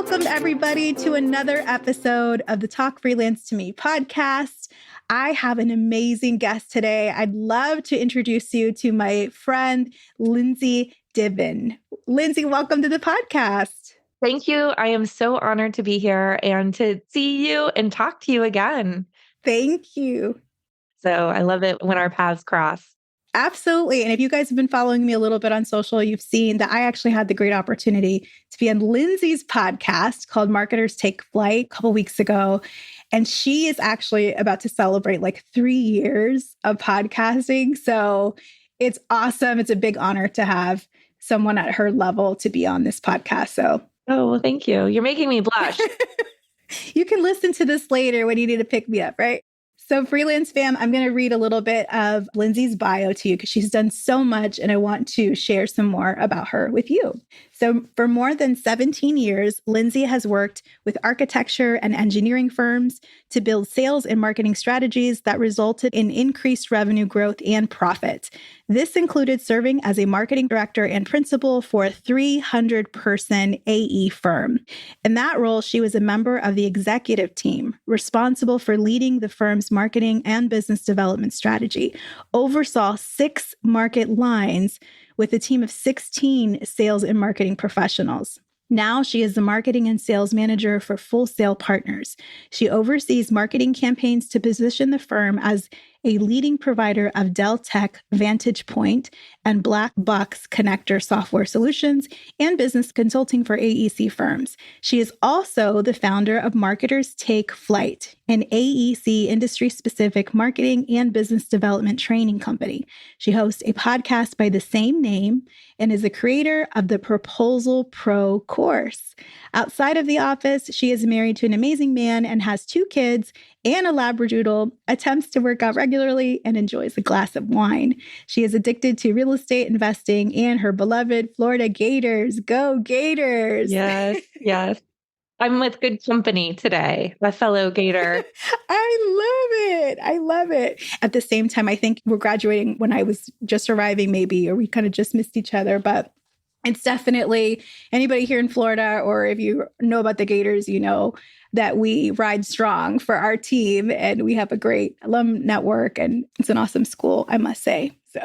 Welcome, everybody, to another episode of the Talk Freelance to Me podcast. I have an amazing guest today. I'd love to introduce you to my friend, Lindsay Diven. Lindsay, welcome to the podcast. Thank you. I am so honored to be here and to see you and talk to you again. Thank you. So I love it when our paths cross. Absolutely. And if you guys have been following me a little bit on social, you've seen that I actually had the great opportunity to be on Lindsay's podcast called Marketers Take Flight a couple weeks ago. And she is actually about to celebrate like 3 years of podcasting. So it's awesome. It's a big honor to have someone at her level to be on this podcast. So, oh, well, thank you. You're making me blush. You can listen to this later when you need to pick me up, right? So Freelance fam, I'm going to read a little bit of Lindsay's bio to you because she's done so much and I want to share some more about her with you. So for more than 17 years, Lindsay has worked with architecture and engineering firms to build sales and marketing strategies that resulted in increased revenue growth and profit. This included serving as a marketing director and principal for a 300-person AE firm. In that role, she was a member of the executive team responsible for leading the firm's marketing and business development strategy, oversaw 6 market lines with a team of 16 sales and marketing professionals. Now she is the marketing and sales manager for Full Sail Partners. She oversees marketing campaigns to position the firm as a leading provider of Dell Tech Vantage Point and Black Box connector software solutions and business consulting for AEC firms. She is also the founder of Marketers Take Flight, an AEC industry-specific marketing and business development training company. She hosts a podcast by the same name and is the creator of the Proposal Pro course. Outside of the office, she is married to an amazing man and has 2 kids and a Labradoodle, attempts to work out regularly, and enjoys a glass of wine. She is addicted to real estate investing and her beloved Florida Gators. Go Gators! Yes, yes. I'm with good company today, my fellow Gator. I love it. At the same time, I think we're graduating when I was just arriving maybe, or we kind of just missed each other, but it's definitely anybody here in Florida, or if you know about the Gators, you know that we ride strong for our team and we have a great alum network and it's an awesome school, I must say. So,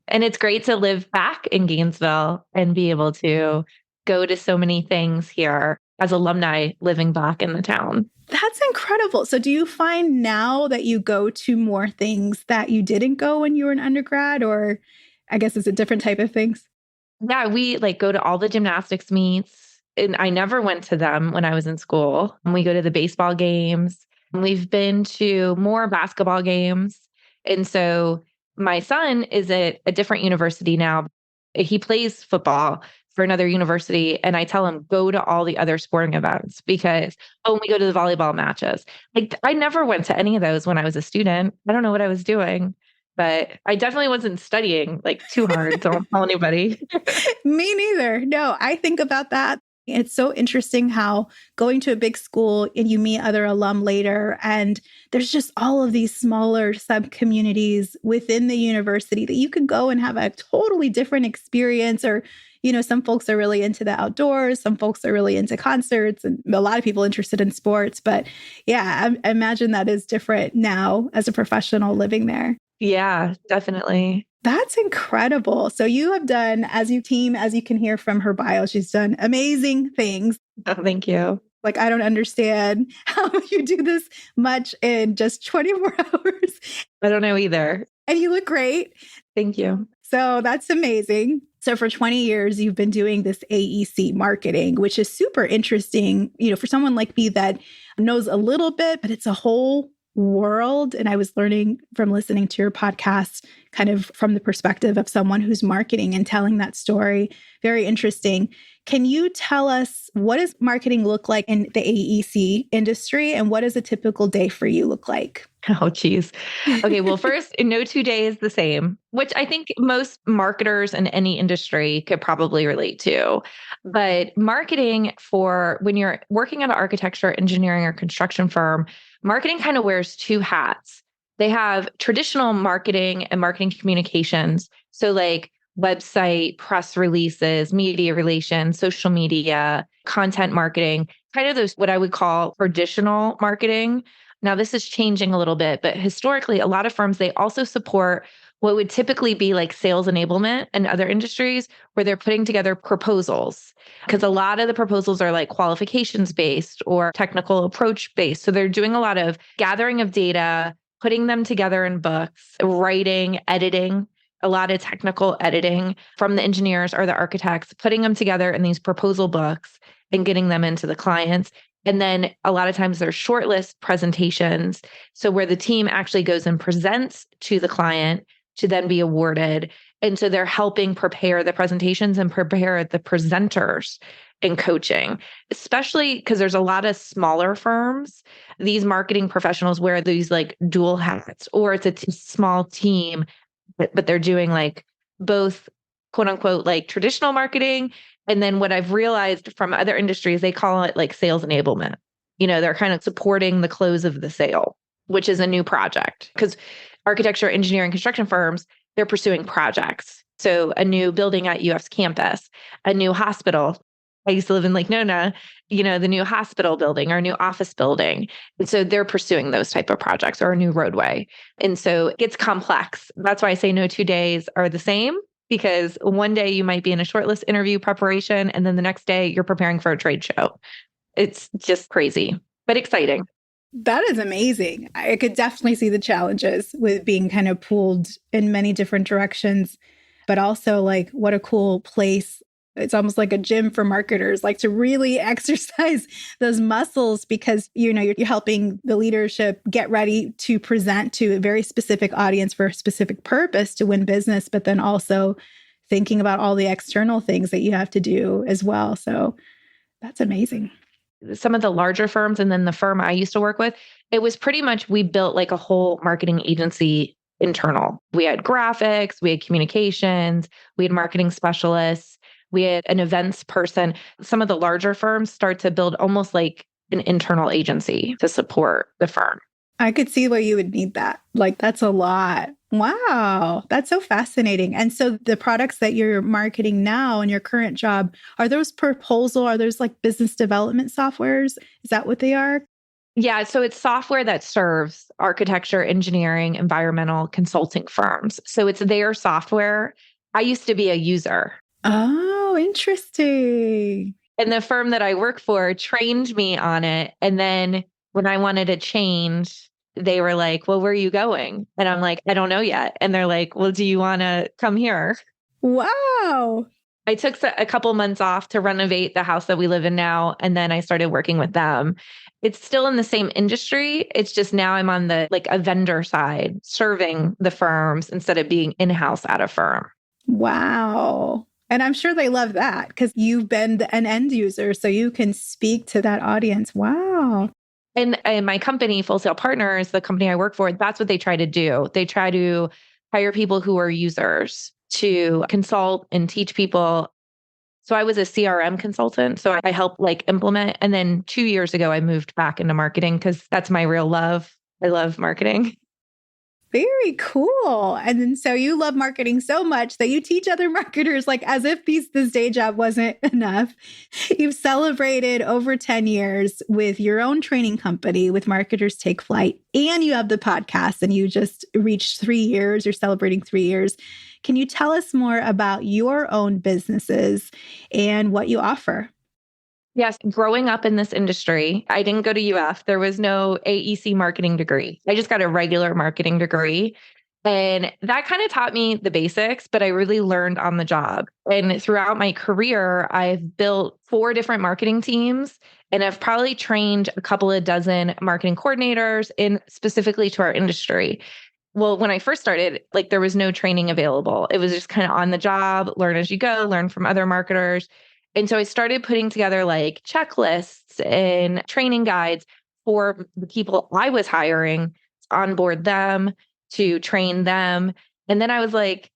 and it's great to live back in Gainesville and be able to go to so many things here as alumni living back in the town. That's incredible. So do you find now that you go to more things that you didn't go when you were an undergrad, or I guess it's a different type of things? Yeah, we go to all the gymnastics meets. And I never went to them when I was in school. We go to the baseball games. We've been to more basketball games. And so my son is at a different university now. He plays football for another university. And I tell him, go to all the other sporting events because, we go to the volleyball matches. I never went to any of those when I was a student. I don't know what I was doing. But I definitely wasn't studying too hard. Don't tell anybody. Me neither. No, I think about that. It's so interesting how going to a big school and you meet other alum later, and there's just all of these smaller sub-communities within the university that you could go and have a totally different experience. Or, some folks are really into the outdoors, some folks are really into concerts, and a lot of people interested in sports. But yeah, I imagine that is different now as a professional living there. Yeah, definitely. That's incredible. So you have done, as you can hear from her bio, she's done amazing things. Oh, thank you. I don't understand how you do this much in just 24 hours. I don't know either. And you look great. Thank you. So that's amazing. So for 20 years, you've been doing this AEC marketing, which is super interesting, for someone like me that knows a little bit, but it's a whole world. And I was learning from listening to your podcast, kind of from the perspective of someone who's marketing and telling that story. Very interesting. Can you tell us, what does marketing look like in the AEC industry, and what does a typical day for you look like? Oh, geez. Okay. Well, first, no 2 days the same, which I think most marketers in any industry could probably relate to. But marketing, for when you're working at an architecture, engineering, or construction firm, marketing kind of wears 2 hats. They have traditional marketing and marketing communications. So website, press releases, media relations, social media, content marketing, kind of those what I would call traditional marketing. Now, this is changing a little bit, but historically, a lot of firms, they also support what would typically be like sales enablement in other industries where they're putting together proposals. Because a lot of the proposals are like qualifications based or technical approach based. So they're doing a lot of gathering of data, putting them together in books, writing, editing, a lot of technical editing from the engineers or the architects, putting them together in these proposal books and getting them into the clients. And then a lot of times there's shortlist presentations. So where the team actually goes and presents to the client to then be awarded. And so they're helping prepare the presentations and prepare the presenters in coaching, especially because there's a lot of smaller firms. These marketing professionals wear these like dual hats, or it's a small team, but they're doing like both quote unquote, like traditional marketing. And then what I've realized from other industries, they call it like sales enablement. They're kind of supporting the close of the sale, which is a new project because architecture, engineering, construction firms, they're pursuing projects. So a new building at UF's campus, a new hospital. I used to live in Lake Nona, the new hospital building or new office building. And so they're pursuing those type of projects or a new roadway. And so it gets complex. That's why I say no 2 days are the same, because one day you might be in a shortlist interview preparation, and then the next day you're preparing for a trade show. It's just crazy, but exciting. That is amazing. I could definitely see the challenges with being kind of pulled in many different directions, but also like what a cool place. It's almost like a gym for marketers, like to really exercise those muscles because, you're helping the leadership get ready to present to a very specific audience for a specific purpose to win business, but then also thinking about all the external things that you have to do as well. So that's amazing. Some of the larger firms and then the firm I used to work with, it was pretty much we built like a whole marketing agency internal. We had graphics, we had communications, we had marketing specialists, we had an events person. Some of the larger firms start to build almost like an internal agency to support the firm. I could see why you would need that. Like, that's a lot. Wow. That's so fascinating. And so the products that you're marketing now in your current job, are those are those like business development softwares? Is that what they are? Yeah. So it's software that serves architecture, engineering, environmental consulting firms. So it's their software. I used to be a user. Oh, interesting. And the firm that I work for trained me on it. And then when I wanted to change, they were like, well, where are you going? And I'm like, I don't know yet. And they're like, well, do you want to come here? Wow. I took a couple months off to renovate the house that we live in now. And then I started working with them. It's still in the same industry. It's just now I'm on the like a vendor side, serving the firms instead of being in-house at a firm. Wow. And I'm sure they love that because you've been an end user, so you can speak to that audience. Wow. And my company, Full Sail Partners, the company I work for, that's what they try to do. They try to hire people who are users to consult and teach people. So I was a CRM consultant. So I helped like implement. And then 2 years ago, I moved back into marketing because that's my real love. I love marketing. Very cool. And then so you love marketing so much that you teach other marketers, like as if this day job wasn't enough. You've celebrated over 10 years with your own training company with Marketers Take Flight. And you have the podcast and you just reached 3 years. You're celebrating 3 years. Can you tell us more about your own businesses and what you offer? Yes. Growing up in this industry, I didn't go to UF. There was no AEC marketing degree. I just got a regular marketing degree. And that kind of taught me the basics, but I really learned on the job. And throughout my career, I've built 4 different marketing teams and I've probably trained a couple of dozen marketing coordinators in specifically to our industry. Well, when I first started, like there was no training available. It was just kind of on the job, learn as you go, learn from other marketers. And so I started putting together like checklists and training guides for the people I was hiring, to onboard them, to train them. And then I was like,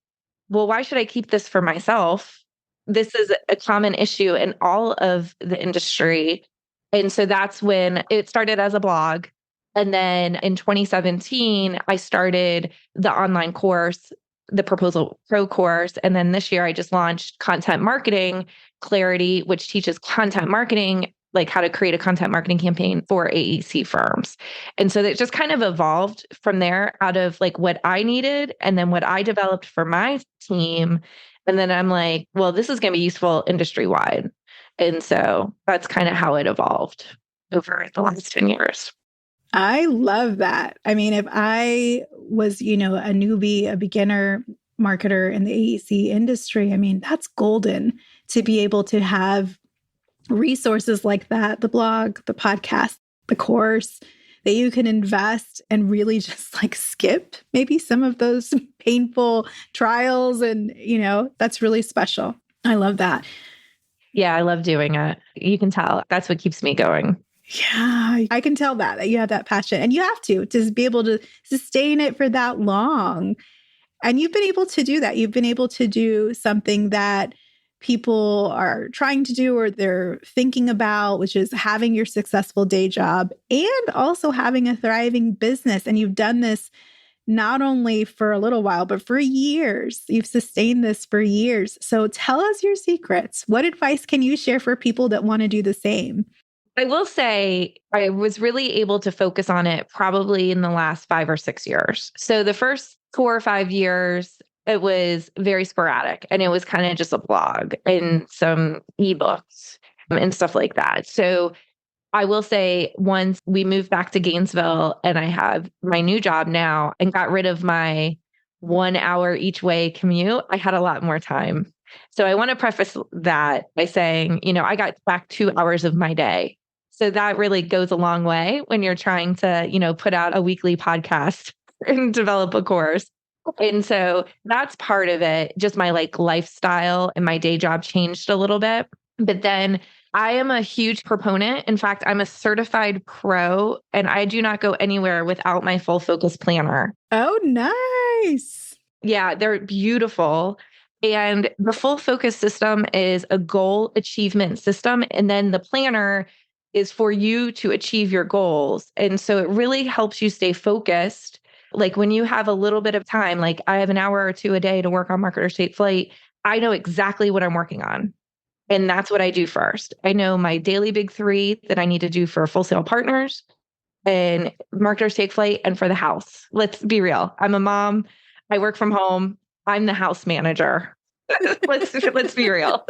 well, why should I keep this for myself? This is a common issue in all of the industry. And so that's when it started as a blog. And then in 2017, I started the online course the Proposal Pro course. And then this year I just launched Content Marketing Clarity, which teaches content marketing, like how to create a content marketing campaign for AEC firms. And so it just kind of evolved from there out of like what I needed and then what I developed for my team. And then I'm like, well, this is going to be useful industry wide. And so that's kind of how it evolved over the last 10 years. I love that. I mean, if I was, a newbie, a beginner marketer in the AEC industry, I mean, that's golden to be able to have resources like that, the blog, the podcast, the course, that you can invest and really just like skip maybe some of those painful trials. And, that's really special. I love that. Yeah, I love doing it. You can tell that's what keeps me going. Yeah, I can tell that you have that passion, and you have to be able to sustain it for that long. And you've been able to do that. You've been able to do something that people are trying to do or they're thinking about, which is having your successful day job and also having a thriving business. And you've done this not only for a little while, but for years. You've sustained this for years. So tell us your secrets. What advice can you share for people that want to do the same? I will say I was really able to focus on it probably in the last 5 or 6 years. So the first 4 or 5 years, it was very sporadic and it was kind of just a blog and some ebooks and stuff like that. So I will say once we moved back to Gainesville and I have my new job now and got rid of my 1 hour each way commute, I had a lot more time. So I want to preface that by saying, I got back 2 hours of my day. So that really goes a long way when you're trying to, put out a weekly podcast and develop a course. And so that's part of it. Just my lifestyle and my day job changed a little bit. But then I am a huge proponent. In fact, I'm a certified pro and I do not go anywhere without my full focus planner. Oh, nice. Yeah, they're beautiful. And the full focus system is a goal achievement system. And then the planner is for you to achieve your goals. And so it really helps you stay focused. Like when you have a little bit of time, like I have an hour or two a day to work on Marketers Take Flight, I know exactly what I'm working on. And that's what I do first. I know my daily big 3 that I need to do for Full Sail Partners and Marketers Take Flight and for the house. Let's be real. I'm a mom. I work from home. I'm the house manager. Let's be real.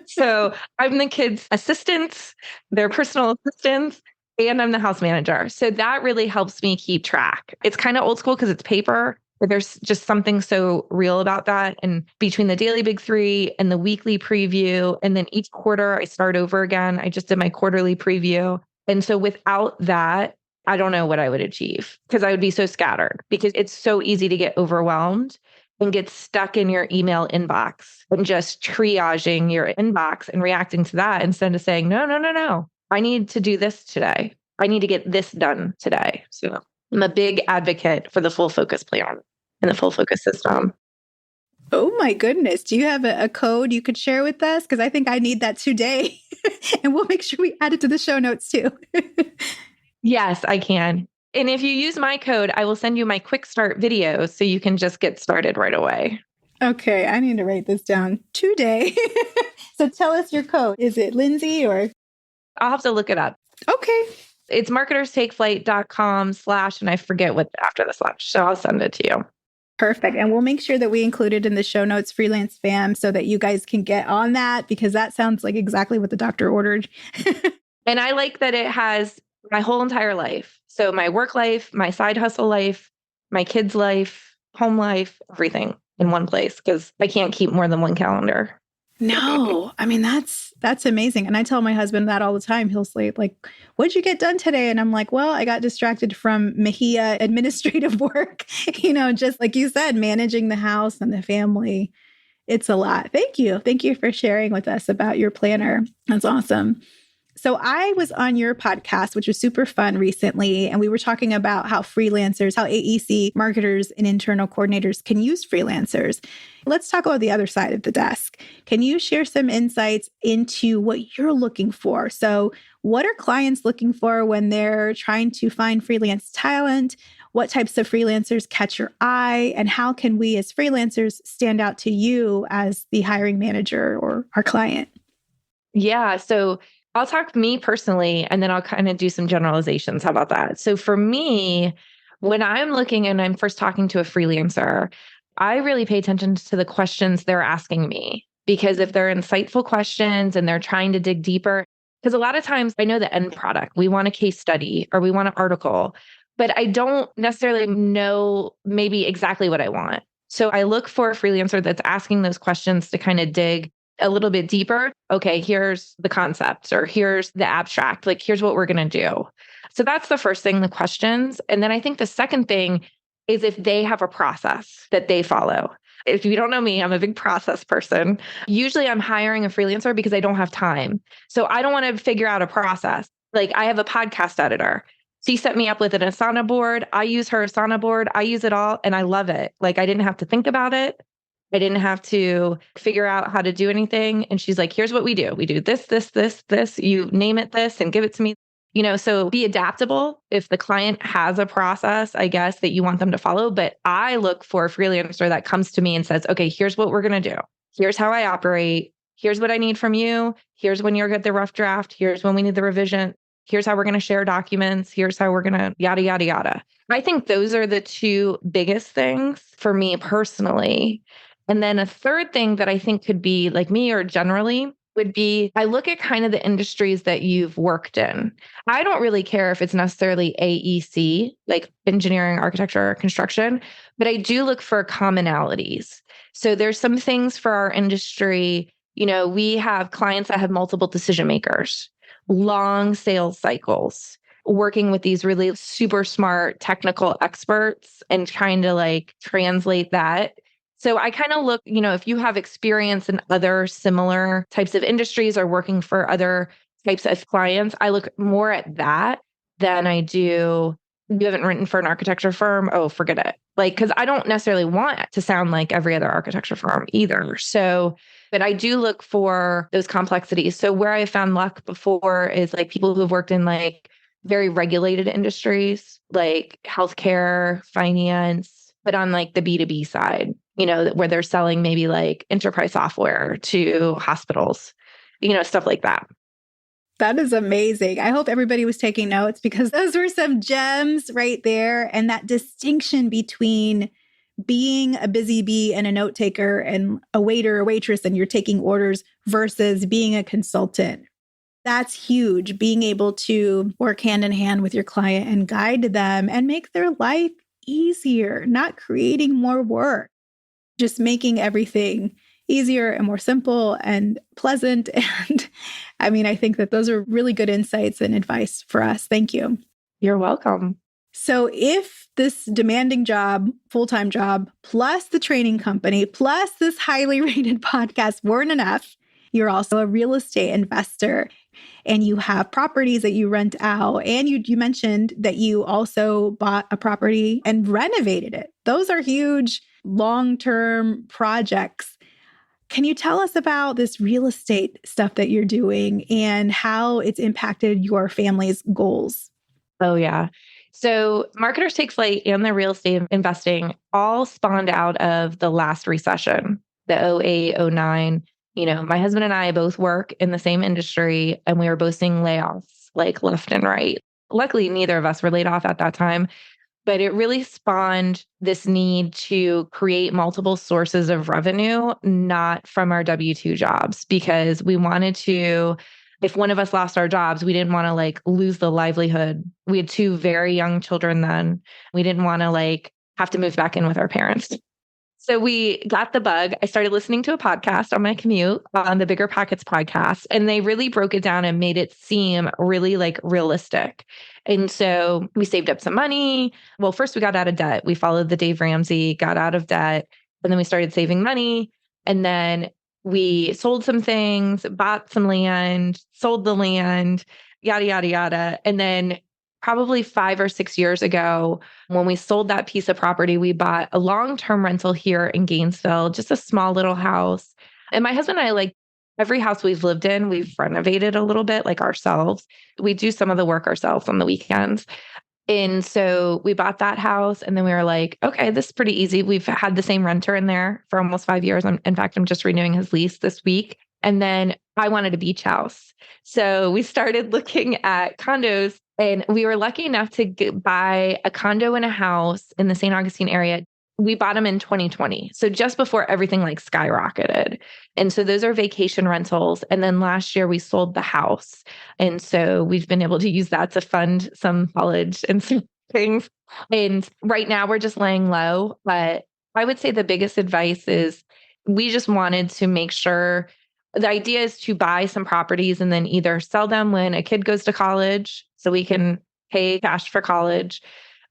So I'm the kids' assistant, their personal assistants, and I'm the house manager. So that really helps me keep track. It's kind of old school because it's paper, but there's just something so real about that. And between the daily big 3 and the weekly preview, and then each quarter I start over again. I just did my quarterly preview. And so without that, I don't know what I would achieve because I would be so scattered because it's so easy to get overwhelmed and get stuck in your email inbox and just triaging your inbox and reacting to that instead of saying, no. I need to do this today. I need to get this done today. So I'm a big advocate for the full focus plan and the full focus system. Oh my goodness. Do you have a code you could share with us? Because I think I need that today. And we'll make sure we add it to the show notes too. Yes, I can. And if you use my code, I will send you my quick start videos so you can just get started right away. Okay, I need to write this down today. So tell us your code. Is it Lindsay or? I'll have to look it up. Okay. It's marketerstakeflight.com/ and I forget what after the slash. So I'll send it to you. Perfect. And we'll make sure that we include it in the show notes, Freelance fam, so that you guys can get on that because that sounds like exactly what the doctor ordered. And I like that it has my whole entire life. So my work life, my side hustle life, my kids' life, home life, everything in one place because I can't keep more than one calendar. No, I mean, that's amazing. And I tell my husband that all the time. He'll say like, what'd you get done today? And I'm like, well, I got distracted from Mejia administrative work, just like you said, managing the house and the family. It's a lot. Thank you. Thank you for sharing with us about your planner. That's awesome. So I was on your podcast, which was super fun recently, and we were talking about how freelancers, how AEC marketers and internal coordinators can use freelancers. Let's talk about the other side of the desk. Can you share some insights into what you're looking for? So what are clients looking for when they're trying to find freelance talent? What types of freelancers catch your eye? And how can we as freelancers stand out to you as the hiring manager or our client? Yeah. So I'll talk me personally, and then I'll kind of do some generalizations. How about that? So for me, when I'm looking and I'm first talking to a freelancer, I really pay attention to the questions they're asking me, because if they're insightful questions and they're trying to dig deeper, because a lot of times I know the end product, we want a case study or we want an article, but I don't necessarily know maybe exactly what I want. So I look for a freelancer that's asking those questions to kind of dig a little bit deeper. Okay, here's the concept, or here's the abstract. Like, here's what we're going to do. So that's the first thing, the questions. And then I think the second thing is if they have a process that they follow. If you don't know me, I'm a big process person. Usually I'm hiring a freelancer because I don't have time. So I don't want to figure out a process. Like, I have a podcast editor. She set me up with an Asana board. I use her Asana board. I use it all and I love it. Like, I didn't have to think about it. I didn't have to figure out how to do anything. And she's like, here's what we do. We do this, this, this, this. You name it this and give it to me. So be adaptable. If the client has a process, I guess, that you want them to follow. But I look for a freelancer that comes to me and says, okay, here's what we're going to do. Here's how I operate. Here's what I need from you. Here's when you're get the rough draft. Here's when we need the revision. Here's how we're going to share documents. Here's how we're going to yada, yada, yada. I think those are the two biggest things for me personally. And then a third thing that I think could be like me or generally would be, I look at kind of the industries that you've worked in. I don't really care if it's necessarily AEC, like engineering, architecture, or construction, but I do look for commonalities. So there's some things for our industry. We have clients that have multiple decision makers, long sales cycles, working with these really super smart technical experts and trying to like translate that. So I kind of look, if you have experience in other similar types of industries or working for other types of clients, I look more at that than I do, you haven't written for an architecture firm. Oh, forget it. Like, because I don't necessarily want it to sound like every other architecture firm either. So, but I do look for those complexities. So where I found luck before is like people who've worked in like very regulated industries, like healthcare, finance, but on like the B2B side, where they're selling maybe like enterprise software to hospitals, stuff like that. That is amazing. I hope everybody was taking notes because those were some gems right there. And that distinction between being a busy bee and a note taker and a waiter or waitress and you're taking orders versus being a consultant. That's huge. Being able to work hand in hand with your client and guide them and make their life easier, not creating more work, just making everything easier and more simple and pleasant. And I think that those are really good insights and advice for us. Thank you. You're welcome. So if this demanding job, full-time job, plus the training company, plus this highly rated podcast weren't enough, you're also a real estate investor and you have properties that you rent out. And you mentioned that you also bought a property and renovated it. Those are huge long-term projects. Can you tell us about this real estate stuff that you're doing and how it's impacted your family's goals? Oh, yeah. So Marketers Take Flight and the real estate investing all spawned out of the last recession, the 08, 09. My husband and I both work in the same industry and we were both seeing layoffs like left and right. Luckily, neither of us were laid off at that time, but it really spawned this need to create multiple sources of revenue, not from our W-2 jobs, because we wanted to, if one of us lost our jobs, we didn't want to like lose the livelihood. We had two very young children then. We didn't want to like have to move back in with our parents. So we got the bug. I started listening to a podcast on my commute, on the Bigger Pockets podcast, and they really broke it down and made it seem really like realistic. And so we saved up some money. Well, first we got out of debt. We followed the Dave Ramsey, got out of debt, and then we started saving money. And then we sold some things, bought some land, sold the land, yada, yada, yada. And then probably 5 or 6 years ago, when we sold that piece of property, we bought a long-term rental here in Gainesville, just a small little house. And my husband and I, like every house we've lived in, we've renovated a little bit, like ourselves. We do some of the work ourselves on the weekends. And so we bought that house and then we were like, okay, this is pretty easy. We've had the same renter in there for almost 5 years. In fact, I'm just renewing his lease this week. And then I wanted a beach house. So we started looking at condos and we were lucky enough to buy a condo and a house in the St. Augustine area. We bought them in 2020. So just before everything like skyrocketed. And so those are vacation rentals. And then last year we sold the house. And so we've been able to use that to fund some college and some things. And right now we're just laying low. But I would say the biggest advice is we just wanted to make sure the idea is to buy some properties and then either sell them when a kid goes to college so we can pay cash for college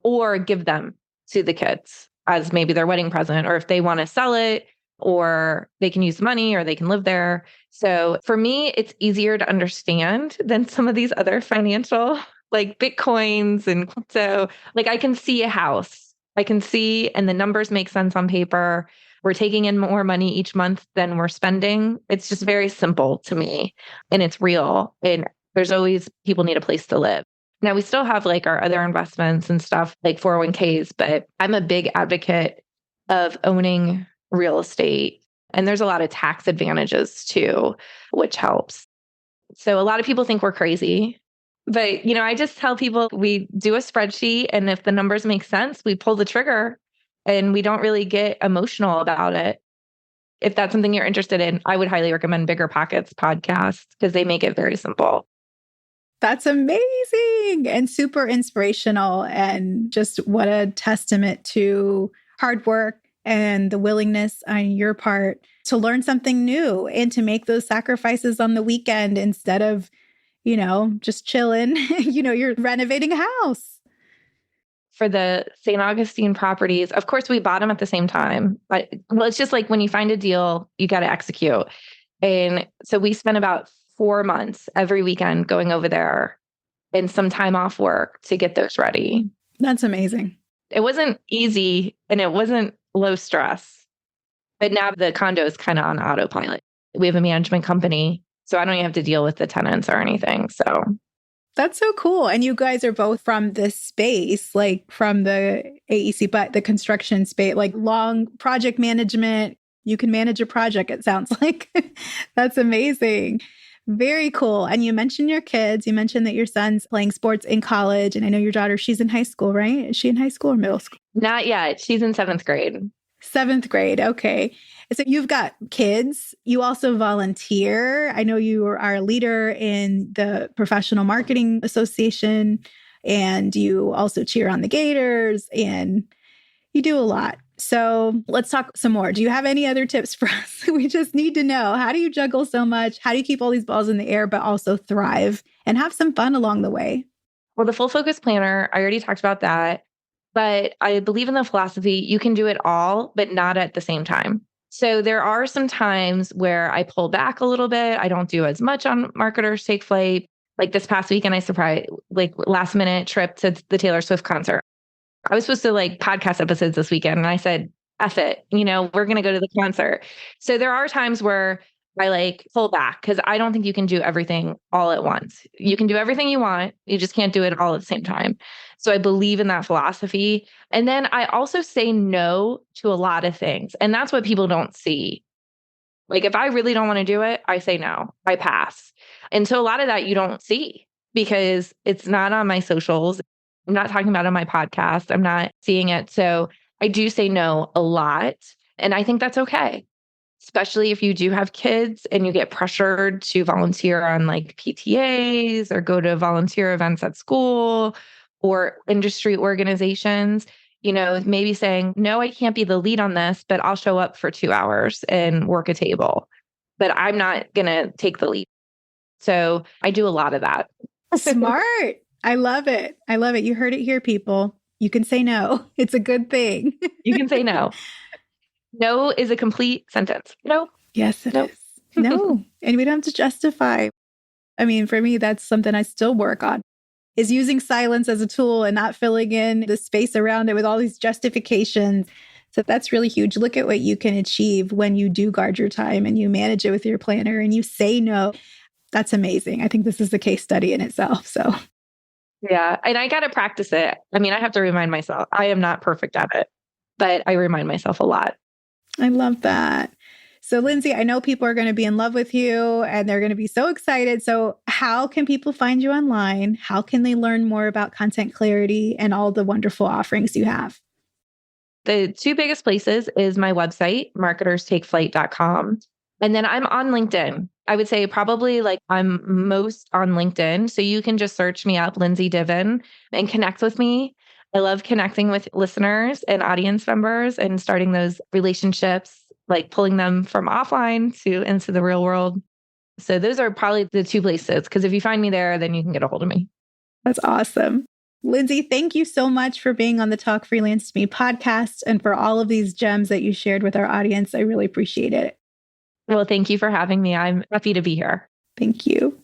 or give them to the kids as maybe their wedding present, or if they want to sell it, or they can use the money, or they can live there. So for me, it's easier to understand than some of these other financial, like Bitcoins and crypto. Like I can see a house, I can see, and the numbers make sense on paper. We're taking in more money each month than we're spending. It's just very simple to me, and it's real. And there's always people need a place to live. Now, we still have like our other investments and stuff like 401ks, but I'm a big advocate of owning real estate. And there's a lot of tax advantages too, which helps. So a lot of people think we're crazy, but I just tell people we do a spreadsheet, and if the numbers make sense, we pull the trigger and we don't really get emotional about it. If that's something you're interested in, I would highly recommend Bigger Pockets podcast because they make it very simple. That's amazing and super inspirational, and just what a testament to hard work and the willingness on your part to learn something new and to make those sacrifices on the weekend instead of, just chilling. You're renovating a house. For the St. Augustine properties, of course, we bought them at the same time. But it's just like when you find a deal, you got to execute. And so we spent about 4 months every weekend going over there and some time off work to get those ready. That's amazing. It wasn't easy and it wasn't low stress, but now the condo is kind of on autopilot. We have a management company, so I don't even have to deal with the tenants or anything. So that's so cool. And you guys are both from this space, like from the AEC, but the construction space, like long project management. You can manage a project, it sounds like. That's amazing. Very cool. And you mentioned your kids. You mentioned that your son's playing sports in college. And I know your daughter, she's in high school, right? Is she in high school or middle school? Not yet. She's in 7th grade. 7th grade. Okay. So you've got kids. You also volunteer. I know you are a leader in the Professional Marketing Association, and you also cheer on the Gators, and you do a lot. So let's talk some more. Do you have any other tips for us? We just need to know, how do you juggle so much? How do you keep all these balls in the air, but also thrive and have some fun along the way? Well, the full focus planner, I already talked about that, but I believe in the philosophy, you can do it all, but not at the same time. So there are some times where I pull back a little bit. I don't do as much on Marketers Take Flight. Like this past weekend, I surprised, like last minute trip to the Taylor Swift concert. I was supposed to like podcast episodes this weekend, and I said, F it, we're going to go to the concert. So there are times where I like pull back because I don't think you can do everything all at once. You can do everything you want. You just can't do it all at the same time. So I believe in that philosophy. And then I also say no to a lot of things. And that's what people don't see. Like if I really don't want to do it, I say no, I pass. And so a lot of that you don't see because it's not on my socials. I'm not talking about it on my podcast. I'm not seeing it. So I do say no a lot. And I think that's okay, especially if you do have kids and you get pressured to volunteer on like PTAs or go to volunteer events at school or industry organizations. Maybe saying, no, I can't be the lead on this, but I'll show up for 2 hours and work a table, but I'm not going to take the lead. So I do a lot of that. Smart. I love it. I love it. You heard it here, people. You can say no. It's a good thing. You can say no. No is a complete sentence. No. Yes, it is. No. And we don't have to justify. I mean, for me, that's something I still work on, is using silence as a tool and not filling in the space around it with all these justifications. So that's really huge. Look at what you can achieve when you do guard your time and you manage it with your planner and you say no. That's amazing. I think this is a case study in itself. So Yeah. And I got to practice it. I mean, I have to remind myself. I am not perfect at it, but I remind myself a lot. I love that. So, Lindsay, I know people are going to be in love with you and they're going to be so excited. So, how can people find you online? How can they learn more about content clarity and all the wonderful offerings you have? The two biggest places is my website, marketerstakeflight.com. And then I'm on LinkedIn. I would say probably like I'm most on LinkedIn. So you can just search me up, Lindsay Diven, and connect with me. I love connecting with listeners and audience members and starting those relationships, like pulling them from offline to into the real world. So those are probably the two places, because if you find me there, then you can get a hold of me. That's awesome. Lindsay, thank you so much for being on the Talk Freelance to Me podcast and for all of these gems that you shared with our audience. I really appreciate it. Well, thank you for having me. I'm happy to be here. Thank you.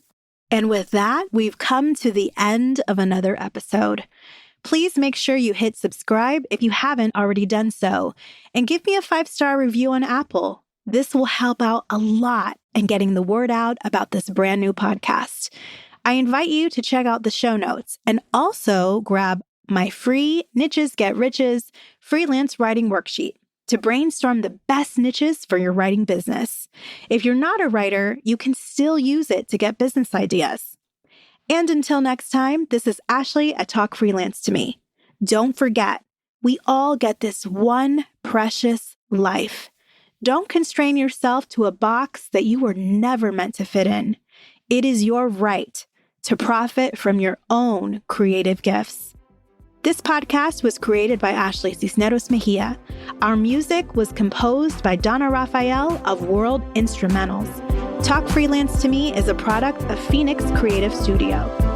And with that, we've come to the end of another episode. Please make sure you hit subscribe if you haven't already done so, and give me a 5-star review on Apple. This will help out a lot in getting the word out about this brand new podcast. I invite you to check out the show notes and also grab my free Niches Get Riches freelance writing worksheet to brainstorm the best niches for your writing business. If you're not a writer, you can still use it to get business ideas. And until next time, this is Ashley at Talk Freelance to Me. Don't forget, we all get this one precious life. Don't constrain yourself to a box that you were never meant to fit in. It is your right to profit from your own creative gifts. This podcast was created by Ashley Cisneros Mejia. Our music was composed by Donna Rafael of World Instrumentals. Talk Freelance to Me is a product of Phoenix Creative Studio.